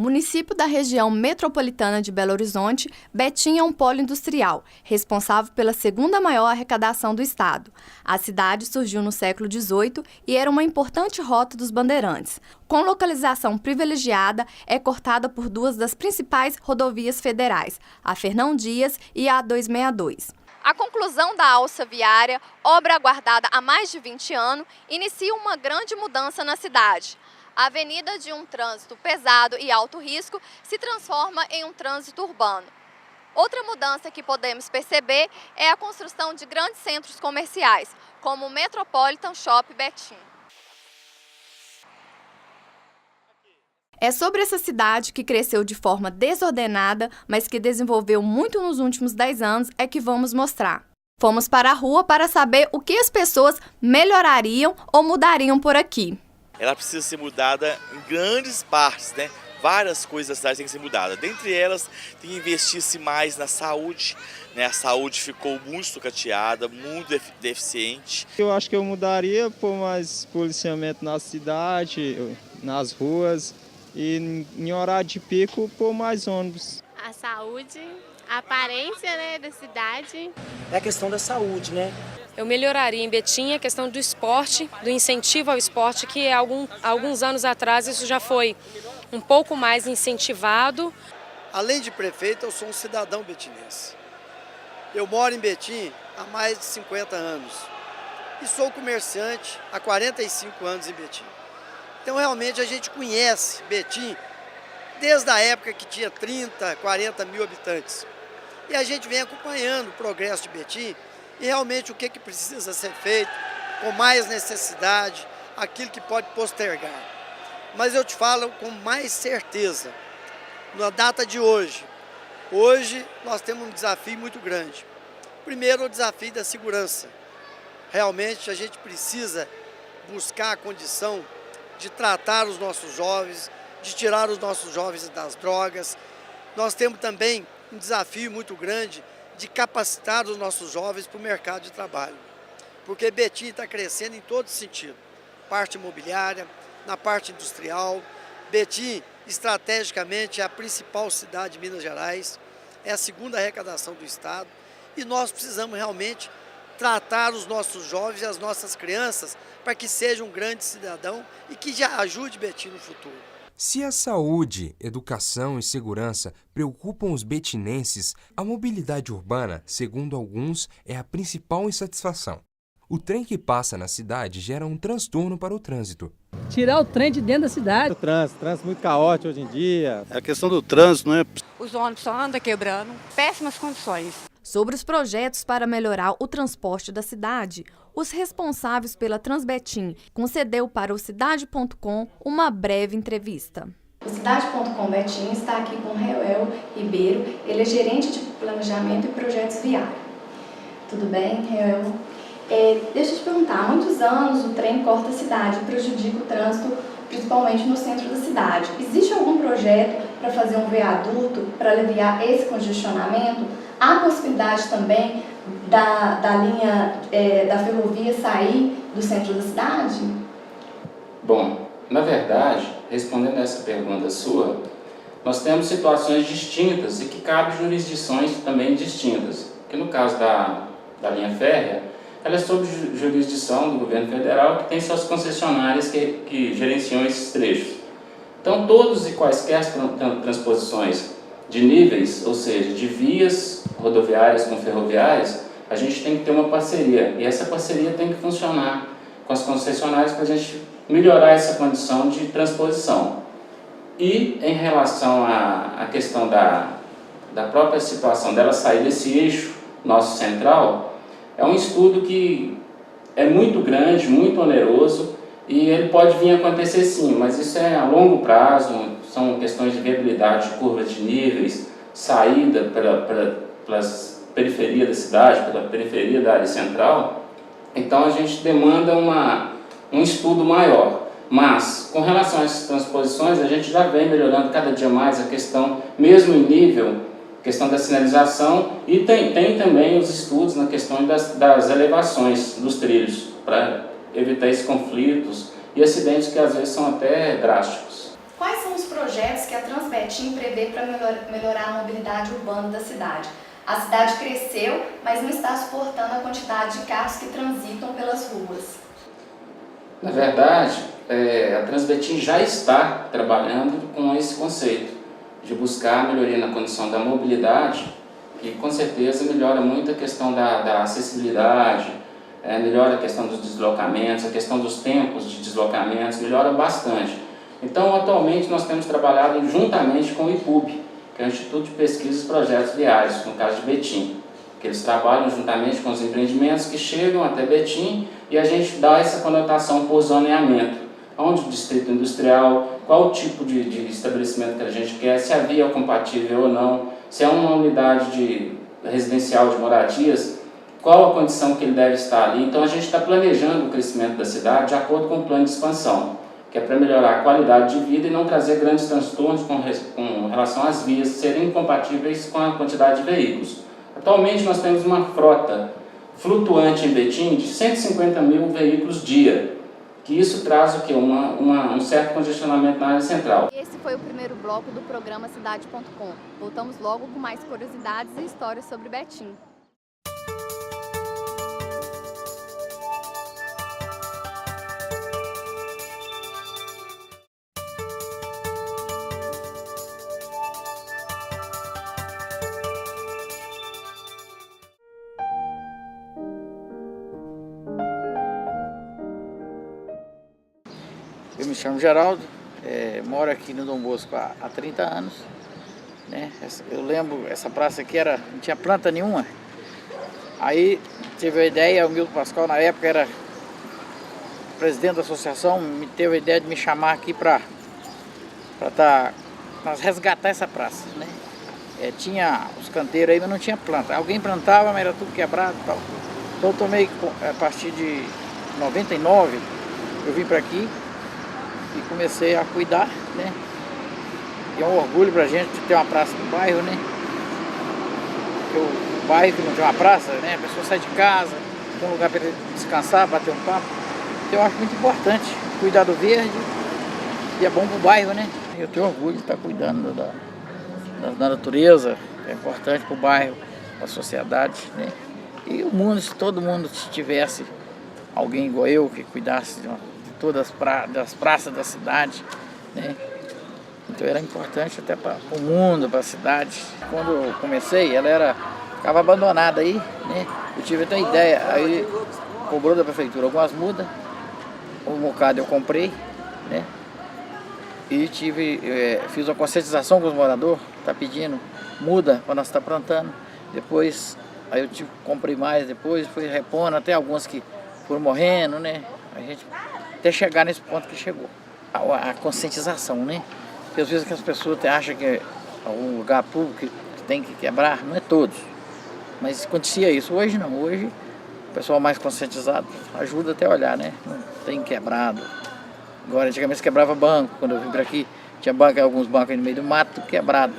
Município da região metropolitana de Belo Horizonte, Betim é um polo industrial, responsável pela segunda maior arrecadação do estado. A cidade surgiu no século XVIII e era uma importante rota dos bandeirantes. Com localização privilegiada, é cortada por duas das principais rodovias federais, a Fernão Dias e a 262. A conclusão da alça viária, obra aguardada há mais de 20 anos, inicia uma grande mudança na cidade. A avenida de um trânsito pesado e alto risco se transforma em um trânsito urbano. Outra mudança que podemos perceber é a construção de grandes centros comerciais, como o Metropolitan Shopping Betim. É sobre essa cidade que cresceu de forma desordenada, mas que desenvolveu muito nos últimos 10 anos, é que vamos mostrar. Fomos para a rua para saber o que as pessoas melhorariam ou mudariam por aqui. Ela precisa ser mudada em grandes partes, né? Várias coisas da cidade têm que ser mudadas. Dentre elas, tem que investir-se mais na saúde, né? A saúde ficou muito sucateada, muito deficiente. Eu acho que eu mudaria por mais policiamento na cidade, nas ruas e em horário de pico por mais ônibus. A saúde, a aparência, né, da cidade. É a questão da saúde, né? Eu melhoraria em Betim a questão do esporte, do incentivo ao esporte, que alguns anos atrás isso já foi um pouco mais incentivado. Além de prefeito, eu sou um cidadão betinense. Eu moro em Betim há mais de 50 anos e sou comerciante há 45 anos em Betim. Então realmente a gente conhece Betim desde a época que tinha 30, 40 mil habitantes. E a gente vem acompanhando o progresso de Betim e realmente o que precisa ser feito, com mais necessidade, aquilo que pode postergar. Mas eu te falo com mais certeza, na data de hoje nós temos um desafio muito grande. Primeiro, o desafio da segurança. Realmente a gente precisa buscar a condição de tratar os nossos jovens, de tirar os nossos jovens das drogas. Nós temos também um desafio muito grande de capacitar os nossos jovens para o mercado de trabalho. Porque Betim está crescendo em todo sentido. Parte imobiliária, na parte industrial. Betim, estrategicamente, é a principal cidade de Minas Gerais, é a segunda arrecadação do estado. E nós precisamos realmente tratar os nossos jovens e as nossas crianças para que sejam um grande cidadão e que já ajude Betim no futuro. Se a saúde, educação e segurança preocupam os betinenses, a mobilidade urbana, segundo alguns, é a principal insatisfação. O trem que passa na cidade gera um transtorno para o trânsito. Tirar o trem de dentro da cidade. O trânsito muito caótico hoje em dia. A questão do trânsito, né? Os ônibus só andam quebrando, péssimas condições. Sobre os projetos para melhorar o transporte da cidade, os responsáveis pela Transbetim concedeu para o Cidade.com uma breve entrevista. O Cidade.com Betim está aqui com Reuel Ribeiro, ele é gerente de planejamento e projetos viários. Tudo bem, Reuel? Deixa eu te perguntar, há muitos anos o trem corta a cidade e prejudica o trânsito, principalmente no centro da cidade. Existe algum projeto para fazer um viaduto para aliviar esse congestionamento? Há possibilidade também da linha da ferrovia sair do centro da cidade? Bom, na verdade, respondendo a essa pergunta sua, nós temos situações distintas e que cabem jurisdições também distintas. Que no caso da linha férrea, ela é sob jurisdição do governo federal, que tem suas concessionárias que gerenciam esses trechos. Então, todos e quaisquer transposições de níveis, ou seja, de vias rodoviárias com ferroviárias, a gente tem que ter uma parceria. E essa parceria tem que funcionar com as concessionárias para a gente melhorar essa condição de transposição. E em relação à questão da própria situação dela sair desse eixo nosso central, é um estudo que é muito grande, muito oneroso, e ele pode vir a acontecer sim, mas isso é a longo prazo, são questões de viabilidade de curva de níveis, saída pelas periferias da cidade, pela periferia da área central. Então a gente demanda um estudo maior. Mas, com relação a essas transposições, a gente já vem melhorando cada dia mais a questão, mesmo em nível, questão da sinalização, e tem também os estudos na questão das elevações dos trilhos, para evitar esses conflitos e acidentes que às vezes são até drásticos. Quais são os projetos que a Transbetim prevê para melhorar a mobilidade urbana da cidade. A cidade cresceu, mas não está suportando a quantidade de carros que transitam pelas ruas. Na verdade, a Transbetim já está trabalhando com esse conceito de buscar melhoria na condição da mobilidade, que com certeza melhora muito a questão da acessibilidade, melhora a questão dos deslocamentos, a questão dos tempos de deslocamentos, melhora bastante. Então, atualmente, nós temos trabalhado juntamente com o IPUB, que é o Instituto de Pesquisas e Projetos Viários, no caso de Betim, que eles trabalham juntamente com os empreendimentos que chegam até Betim e a gente dá essa conotação por zoneamento, onde o distrito industrial, qual o tipo de estabelecimento que a gente quer, se a via é compatível ou não, se é uma unidade residencial de moradias, qual a condição que ele deve estar ali. Então a gente está planejando o crescimento da cidade de acordo com o plano de expansão, que é para melhorar a qualidade de vida e não trazer grandes transtornos com relação às vias serem incompatíveis com a quantidade de veículos. Atualmente nós temos uma frota flutuante em Betim de 150 mil veículos dia, que isso traz o quê? Um certo congestionamento na área central. Esse foi o primeiro bloco do programa Cidade.com. Voltamos logo com mais curiosidades e histórias sobre Betim. Eu me chamo Geraldo, moro aqui no Dom Bosco há 30 anos. Né? Eu lembro, essa praça aqui não tinha planta nenhuma. Aí tive a ideia, o Milton Pascoal na época era presidente da associação, me teve a ideia de me chamar aqui para resgatar essa praça. Né? Tinha os canteiros aí, mas não tinha planta. Alguém plantava, mas era tudo quebrado e tal. Então eu tomei, a partir de 99, eu vim para aqui e comecei a cuidar, né? E é um orgulho pra gente de ter uma praça no bairro, né? Porque o bairro que não tem uma praça, né? A pessoa sai de casa, tem um lugar para descansar, bater um papo. Então eu acho muito importante cuidar do verde e é bom pro bairro, né? Eu tenho orgulho de estar cuidando da natureza, é importante pro bairro, pra sociedade, né? E o mundo, se todo mundo tivesse alguém igual eu que cuidasse de todas as praças da cidade, né? Então era importante até para o mundo, para a cidade. Quando eu comecei, ela ficava abandonada aí, né? Eu tive até ideia, aí cobrou da prefeitura algumas mudas, o bocado eu comprei, né? E fiz uma conscientização com os moradores, tá pedindo muda para nós estar plantando. Depois, aí eu comprei mais, depois fui repondo, até alguns que foram morrendo, né? A gente até chegar nesse ponto que chegou. A conscientização, né? Porque às vezes que as pessoas acham que é um lugar público que tem que quebrar, não é todos. Mas acontecia isso. Hoje não, hoje o pessoal mais conscientizado ajuda até a olhar, né? Não tem quebrado. Agora, antigamente se quebrava banco, quando eu vim para aqui, tinha alguns bancos aí no meio do mato quebrado.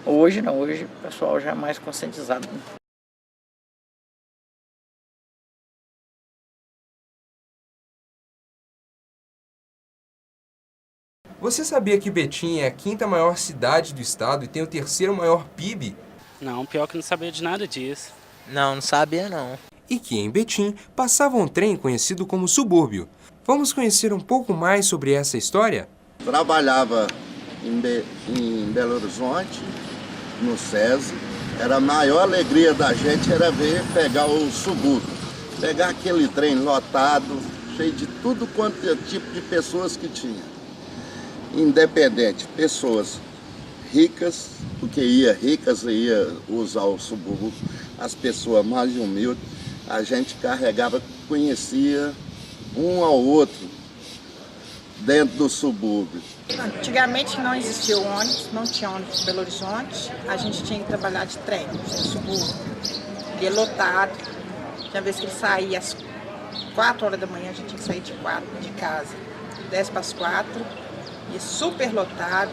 Hoje não, hoje o pessoal já é mais conscientizado. Você sabia que Betim é a 5ª maior cidade do estado e tem o 3º maior PIB? Não, pior que não sabia de nada disso. Não sabia não. E que em Betim passava um trem conhecido como subúrbio. Vamos conhecer um pouco mais sobre essa história? Trabalhava em Belo Horizonte, no SESI. A maior alegria da gente era pegar o subúrbio. Pegar aquele trem lotado, cheio de tudo quanto é tipo de pessoas que tinha. Independente, pessoas ricas, porque ricas ia usar o subúrbio, as pessoas mais humildes, a gente carregava, conhecia um ao outro dentro do subúrbio. Antigamente não existia ônibus, não tinha ônibus em Belo Horizonte, a gente tinha que trabalhar de trem, no subúrbio, ia lotado, tinha vez que ele saía às 4 horas da manhã, a gente tinha que sair de casa, 10 para as 4, e super lotado,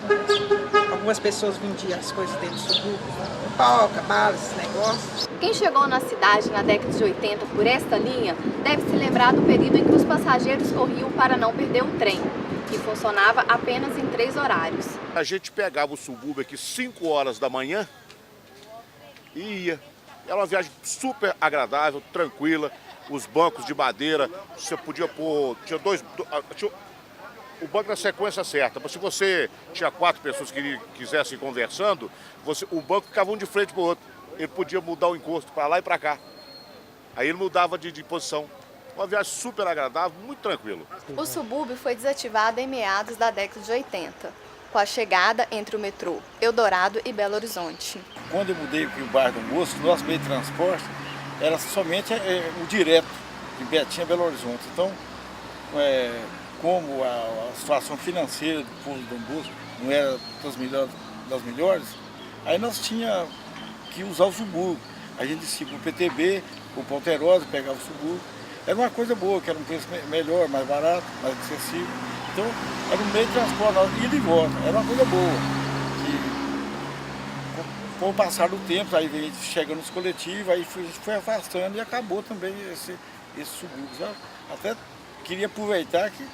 Algumas pessoas vendiam as coisas dentro do subúrbio, pipoca, bala, esses negócios. Quem chegou na cidade na década de 80 por esta linha deve se lembrar do período em que os passageiros corriam para não perder o trem, que funcionava apenas em 3 horários. A gente pegava o subúrbio aqui 5 horas da manhã e ia. Era uma viagem super agradável, tranquila, os bancos de madeira, você podia pôr, o banco na sequência certa, mas se você tinha 4 pessoas que quisessem ir conversando, o banco ficava um de frente para o outro, ele podia mudar o encosto para lá e para cá, aí ele mudava de posição. Uma viagem super agradável, muito tranquilo. O subúrbio foi desativado em meados da década de 80, com a chegada entre o metrô Eldorado e Belo Horizonte. Quando eu mudei para o bairro do Bosque, nosso meio de transporte era somente o direto de Betim a Belo Horizonte. Então, como a situação financeira do povo do Dom Bosco não era das melhores, aí nós tínhamos que usar o subúrbio. A gente descia para o PTB, o Ponterosa, pegava o subúrbio. Era uma coisa boa, que era um preço melhor, mais barato, mais acessível. Então, era um meio de transporte, ida e volta. Era uma coisa boa. Que, com o passar do tempo, aí veio chegando nos coletivos, aí a gente foi afastando e acabou também esse subúrbio. Sabe? Até queria aproveitar que,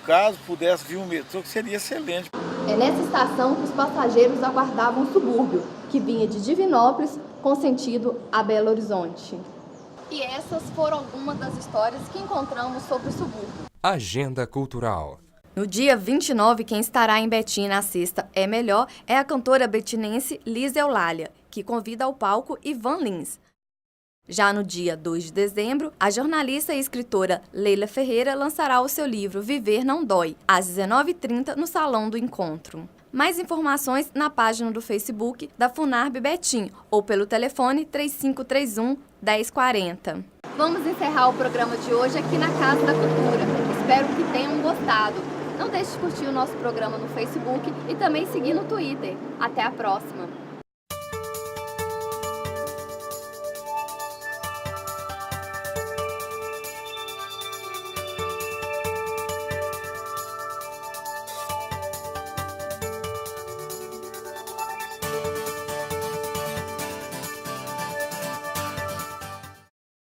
caso pudesse vir um metrô, que seria excelente. É nessa estação que os passageiros aguardavam o subúrbio, que vinha de Divinópolis com sentido a Belo Horizonte. E essas foram algumas das histórias que encontramos sobre o subúrbio. Agenda Cultural. No dia 29, quem estará em Betim na sexta é melhor é a cantora betinense Liz Eulália, que convida ao palco Ivan Lins. Já no dia 2 de dezembro, a jornalista e escritora Leila Ferreira lançará o seu livro Viver Não Dói, às 19h30 no Salão do Encontro. Mais informações na página do Facebook da Funarb Betim ou pelo telefone 3531-1040. Vamos encerrar o programa de hoje aqui na Casa da Cultura. Espero que tenham gostado. Não deixe de curtir o nosso programa no Facebook e também seguir no Twitter. Até a próxima!